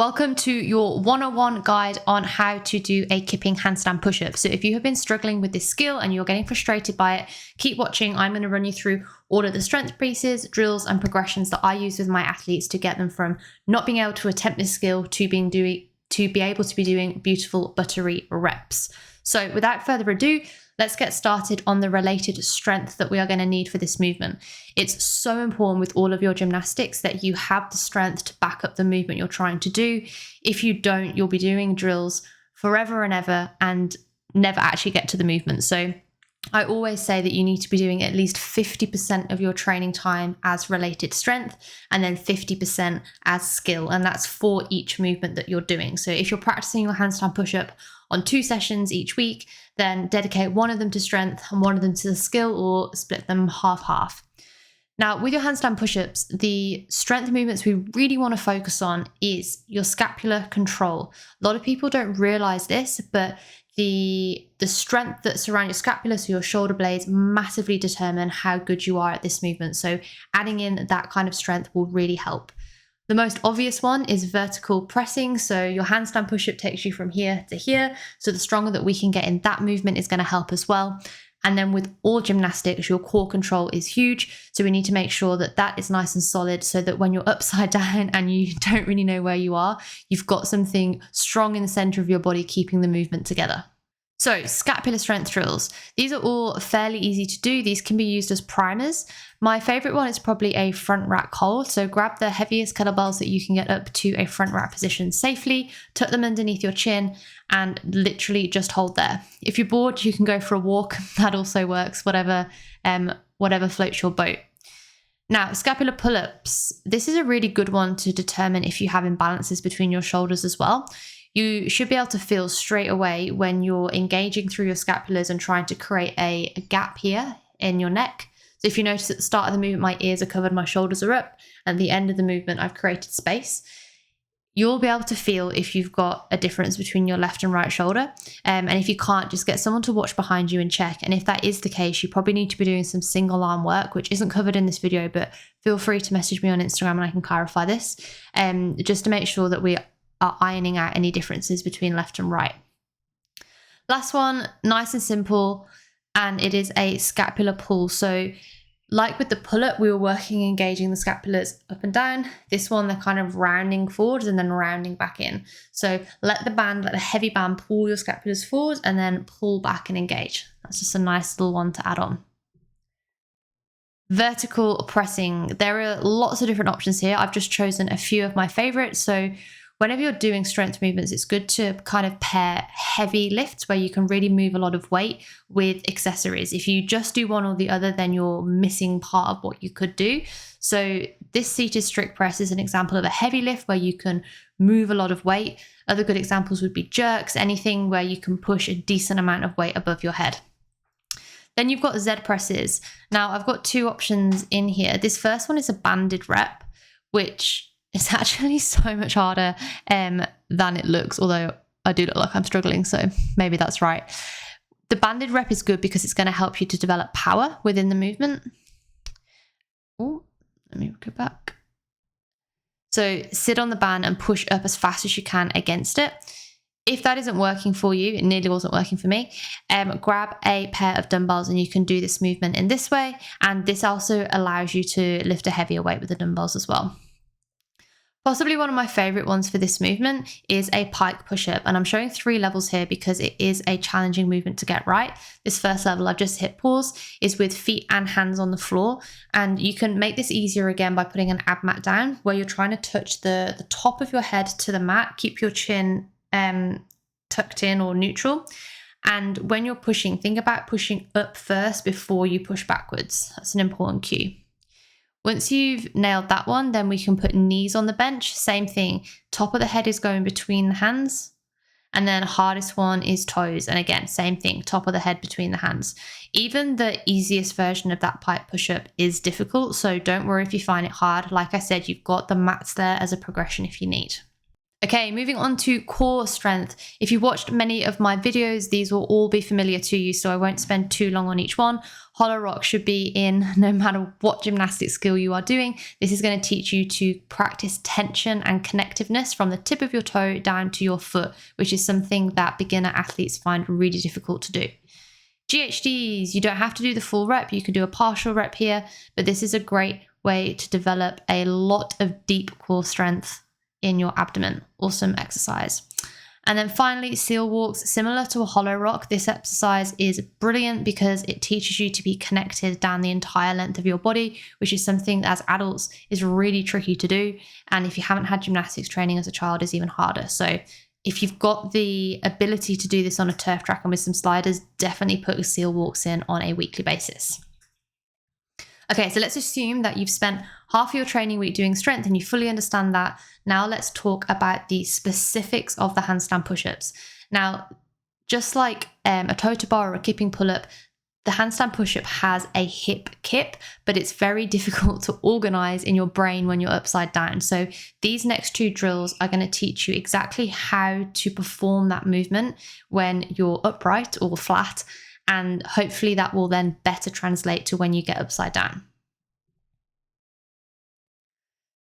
Welcome to your 101 guide on how to do a kipping handstand push-up. So if you have been struggling with this skill and you're getting frustrated by it, keep watching. I'm going to run you through all of the strength pieces, drills, and progressions that I use with my athletes to get them from not being able to attempt this skill to be able to be doing beautiful buttery reps. So without further ado, let's get started on the related strength that we are going to need for this movement. It's so important with all of your gymnastics that you have the strength to back up the movement you're trying to do. If you don't, you'll be doing drills forever and ever and never actually get to the movement. So I always say that you need to be doing at least 50% of your training time as related strength and then 50% as skill. And that's for each movement that you're doing. So if you're practicing your handstand push-up on 2 sessions each week, then dedicate one of them to strength and one of them to the skill, or split them half-half. Now, with your handstand push-ups, the strength movements we really want to focus on is your scapular control. A lot of people don't realize this, but the strength that's around your scapula, so your shoulder blades, massively determine how good you are at this movement. So adding in that kind of strength will really help. The most obvious one is vertical pressing. So your handstand push-up takes you from here to here. So the stronger that we can get in that movement is going to help as well. And then with all gymnastics, your core control is huge. So we need to make sure that that is nice and solid so that when you're upside down and you don't really know where you are, you've got something strong in the center of your body keeping the movement together. So scapular strength drills. These are all fairly easy to do. These can be used as primers. My favorite one is probably a front rack hold. So grab the heaviest kettlebells that you can get up to a front rack position safely, tuck them underneath your chin and literally just hold there. If you're bored, you can go for a walk. That also works, whatever floats your boat. Now, scapular pull-ups. This is a really good one to determine if you have imbalances between your shoulders as well. You should be able to feel straight away when you're engaging through your scapulars and trying to create a gap here in your neck. So if you notice at the start of the movement, my ears are covered, my shoulders are up. At the end of the movement, I've created space. You'll be able to feel if you've got a difference between your left and right shoulder. And if you can't, just get someone to watch behind you and check. And if that is the case, you probably need to be doing some single arm work, which isn't covered in this video, but feel free to message me on Instagram and I can clarify this, just to make sure that we are ironing out any differences between left and right. Last one, nice and simple, and it is a scapular pull. So like with the pull-up, we were working engaging the scapulars up and down. This one, they're kind of rounding forwards and then rounding back in. So let the heavy band pull your scapulars forward and then pull back and engage. That's just a nice little one to add on. Vertical pressing. There are lots of different options here. I've just chosen a few of my favorites. So whenever you're doing strength movements, it's good to kind of pair heavy lifts where you can really move a lot of weight with accessories. If you just do one or the other, then you're missing part of what you could do. So this seated strict press is an example of a heavy lift where you can move a lot of weight. Other good examples would be jerks, anything where you can push a decent amount of weight above your head. Then you've got Z presses. Now I've got 2 options in here. This first one is a banded rep, which it's actually so much harder than it looks, although I do look like I'm struggling, so maybe that's right. The banded rep is good because it's going to help you to develop power within the movement. Oh, let me go back. So sit on the band and push up as fast as you can against it. If that isn't working for you, it nearly wasn't working for me, grab a pair of dumbbells and you can do this movement in this way. And this also allows you to lift a heavier weight with the dumbbells as well. Possibly one of my favorite ones for this movement is a pike push-up, and I'm showing 3 levels here because it is a challenging movement to get right. This first level I've just hit pause is with feet and hands on the floor, and you can make this easier again by putting an ab mat down where you're trying to touch the top of your head to the mat, keep your chin tucked in or neutral. And when you're pushing, think about pushing up first before you push backwards. That's an important cue. Once you've nailed that one, then we can put knees on the bench. Same thing. Top of the head is going between the hands. And then hardest one is toes. And again, same thing. Top of the head between the hands. Even the easiest version of that pike push-up is difficult. So don't worry if you find it hard. Like I said, you've got the mats there as a progression if you need. Okay, moving on to core strength. If you watched many of my videos, these will all be familiar to you, so I won't spend too long on each one. Hyrox should be in no matter what gymnastic skill you are doing. This is going to teach you to practice tension and connectiveness from the tip of your toe down to your foot, which is something that beginner athletes find really difficult to do. GHDs, you don't have to do the full rep, you can do a partial rep here, but this is a great way to develop a lot of deep core strength in your abdomen. Awesome exercise. And then finally, seal walks. Similar to a hollow rock, this exercise is brilliant because it teaches you to be connected down the entire length of your body, which is something that as adults is really tricky to do. And if you haven't had gymnastics training as a child, is even harder. So if you've got the ability to do this on a turf track and with some sliders, definitely put seal walks in on a weekly basis. Okay, so let's assume that you've spent half your training week doing strength and you fully understand that. Now let's talk about the specifics of the handstand push-ups. Now, just like a toe-to bar or a kipping pull-up, the handstand push-up has a hip kip, but it's very difficult to organize in your brain when you're upside down. So these next two drills are going to teach you exactly how to perform that movement when you're upright or flat, and hopefully that will then better translate to when you get upside down.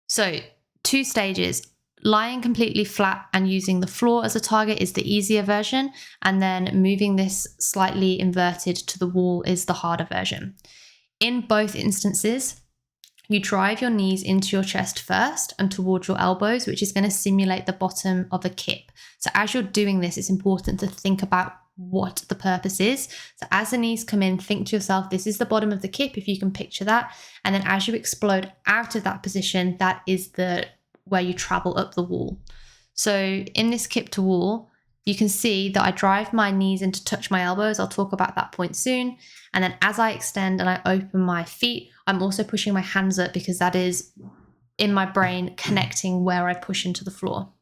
So 2 stages. Lying completely flat and using the floor as a target is the easier version, and then moving this slightly inverted to the wall is the harder version. In both instances, you drive your knees into your chest first and towards your elbows, which is going to simulate the bottom of a kip. So as you're doing this, it's important to think about what the purpose is. So as the knees come in, think to yourself, this is the bottom of the kip, if you can picture that. And then as you explode out of that position, that is where you travel up the wall. So in this kip to wall, you can see that I drive my knees in to touch my elbows. I'll talk about that point soon. And then as I extend and I open my feet, I'm also pushing my hands up because that is in my brain connecting where I push into the floor.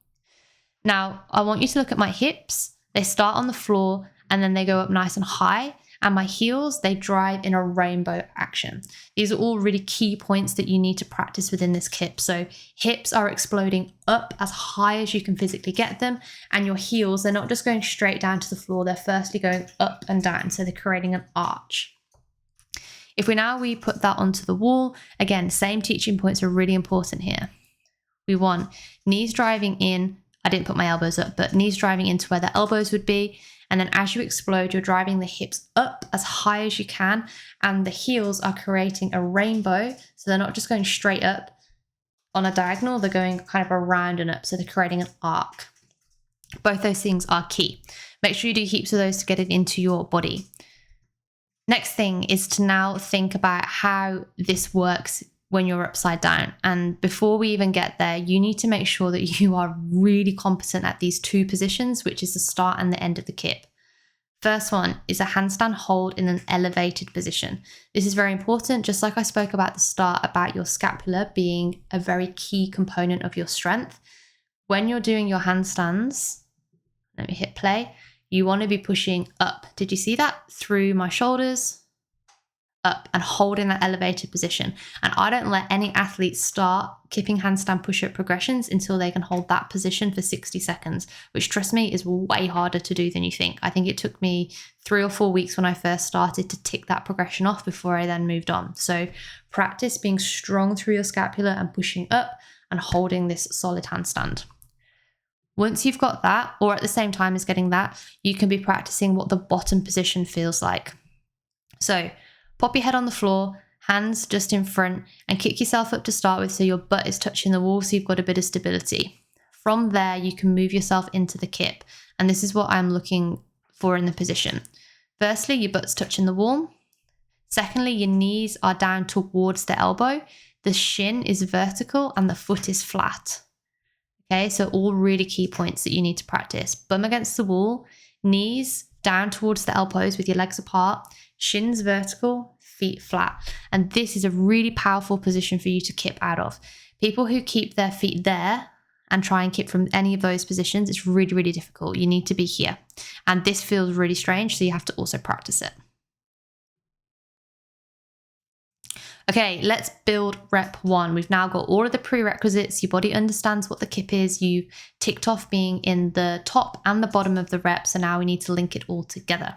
Now, I want you to look at my hips. They start on the floor and then they go up nice and high. And my heels, they drive in a rainbow action. These are all really key points that you need to practice within this kip. So hips are exploding up as high as you can physically get them. And your heels, they're not just going straight down to the floor. They're firstly going up and down. So they're creating an arch. If we put that onto the wall, again, same teaching points are really important here. We want knees driving in. I didn't put my elbows up, but knees driving into where the elbows would be. And then as you explode, you're driving the hips up as high as you can. And the heels are creating a rainbow. So they're not just going straight up on a diagonal, they're going kind of around and up. So they're creating an arc. Both those things are key. Make sure you do heaps of those to get it into your body. Next thing is to now think about how this works when you're upside down. And before we even get there, you need to make sure that you are really competent at these 2 positions, which is the start and the end of the kip. First one is a handstand hold in an elevated position. This is very important, just like I spoke about at the start about your scapula being a very key component of your strength. When you're doing your handstands, let me hit play, you want to be pushing up. Did you see that? Through my shoulders, up, and holding that elevated position. And I don't let any athletes start kipping handstand push-up progressions until they can hold that position for 60 seconds, which, trust me, is way harder to do than you think. I think it took me 3 or 4 weeks when I first started to tick that progression off before I then moved on. So practice being strong through your scapula and pushing up and holding this solid handstand. Once you've got that, or at the same time as getting that, you can be practicing what the bottom position feels like. So pop your head on the floor, hands just in front, and kick yourself up to start with so your butt is touching the wall so you've got a bit of stability. From there, you can move yourself into the kip. And this is what I'm looking for in the position. Firstly, your butt's touching the wall. Secondly, your knees are down towards the elbow. The shin is vertical and the foot is flat. Okay, so all really key points that you need to practice. Bum against the wall, knees down towards the elbows with your legs apart, shins vertical, feet flat. And this is a really powerful position for you to kip out of. People who keep their feet there and try and kip from any of those positions, it's really, really difficult. You need to be here. And this feels really strange, so you have to also practice it. Okay, let's build rep 1. We've now got all of the prerequisites. Your body understands what the kip is. You've ticked off being in the top and the bottom of the rep. So now we need to link it all together.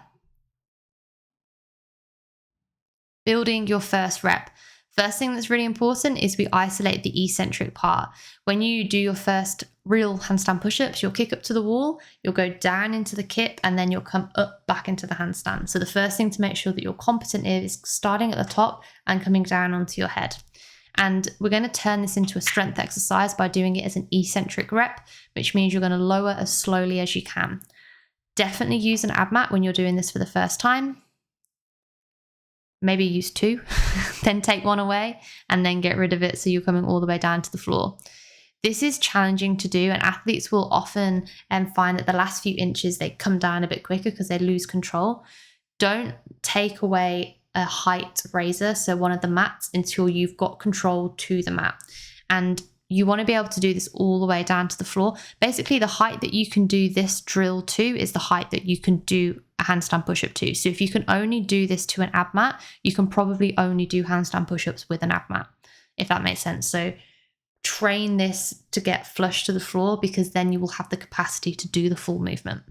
Building your first rep. First thing that's really important is we isolate the eccentric part. When you do your first real handstand push-ups, you'll kick up to the wall, you'll go down into the kip, and then you'll come up back into the handstand. So the first thing to make sure that you're competent is starting at the top and coming down onto your head. And we're going to turn this into a strength exercise by doing it as an eccentric rep, which means you're going to lower as slowly as you can. Definitely use an ab mat when you're doing this for the first time. Maybe use 2, then take 1 away and then get rid of it so you're coming all the way down to the floor. This is challenging to do, and athletes will often find that the last few inches they come down a bit quicker because they lose control. Don't take away a height raiser, so one of the mats, until you've got control to the mat. And you want to be able to do this all the way down to the floor. Basically, the height that you can do this drill to is the height that you can do a handstand push-up to. So if you can only do this to an ab mat, you can probably only do handstand push-ups with an ab mat, if that makes sense. So train this to get flush to the floor, because then you will have the capacity to do the full movement.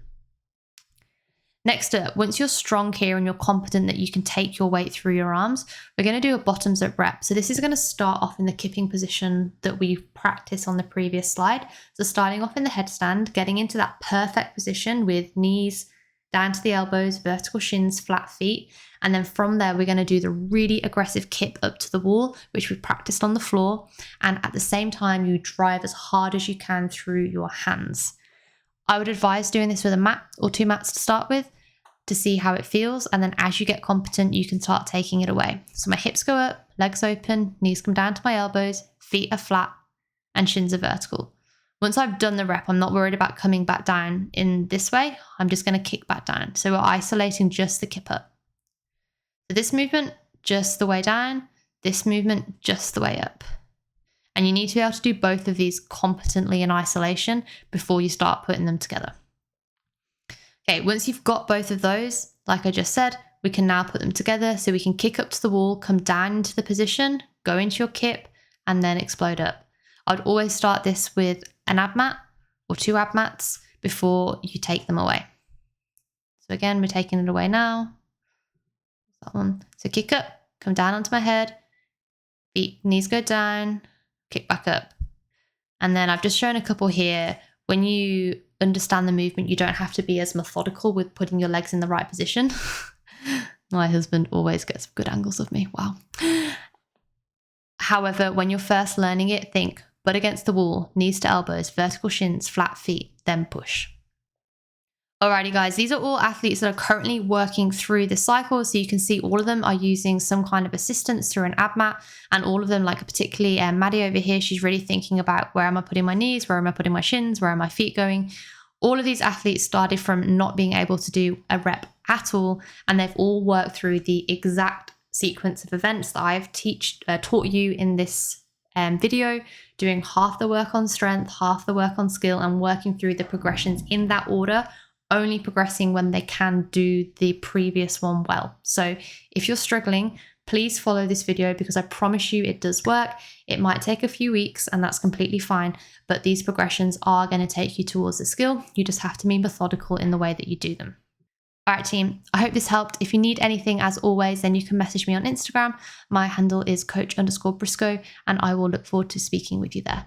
Next up, once you're strong here and you're confident that you can take your weight through your arms, we're going to do a bottoms up rep. So this is going to start off in the kipping position that we've practiced on the previous slide. So starting off in the headstand, getting into that perfect position with knees down to the elbows, vertical shins, flat feet. And then from there, we're going to do the really aggressive kip up to the wall, which we practiced on the floor. And at the same time, you drive as hard as you can through your hands. I would advise doing this with a mat or 2 mats to start with to see how it feels. And then as you get competent, you can start taking it away. So my hips go up, legs open, knees come down to my elbows, feet are flat, and shins are vertical. Once I've done the rep, I'm not worried about coming back down in this way. I'm just going to kick back down. So we're isolating just the kip up. So this movement, just the way down. This movement, just the way up. And you need to be able to do both of these competently in isolation before you start putting them together. Okay, once you've got both of those, like I just said, we can now put them together. So we can kick up to the wall, come down into the position, go into your kip, and then explode up. I'd always start this with an ab mat or 2 ab mats before you take them away. So again, we're taking it away now. That one. So kick up, come down onto my head, feet, knees go down, kick back up. And then I've just shown a couple here. When you understand the movement, you don't have to be as methodical with putting your legs in the right position. My husband always gets good angles of me. Wow. However, when you're first learning it, think butt against the wall, knees to elbows, vertical shins, flat feet, then push. Alrighty guys, these are all athletes that are currently working through this cycle. So you can see all of them are using some kind of assistance through an ab mat, and all of them, like particularly Maddie over here, she's really thinking about where am I putting my knees, where am I putting my shins, where are my feet going. All of these athletes started from not being able to do a rep at all, and they've all worked through the exact sequence of events that I've taught you in this video, doing half the work on strength, half the work on skill, and working through the progressions in that order, only progressing when they can do the previous one well. So if you're struggling, please follow this video, because I promise you it does work. It might take a few weeks, and that's completely fine, but these progressions are going to take you towards the skill. You just have to be methodical in the way that you do them. All right, team, I hope this helped. If you need anything, as always, then you can message me on Instagram. My handle is coach_Briscoe, and I will look forward to speaking with you there.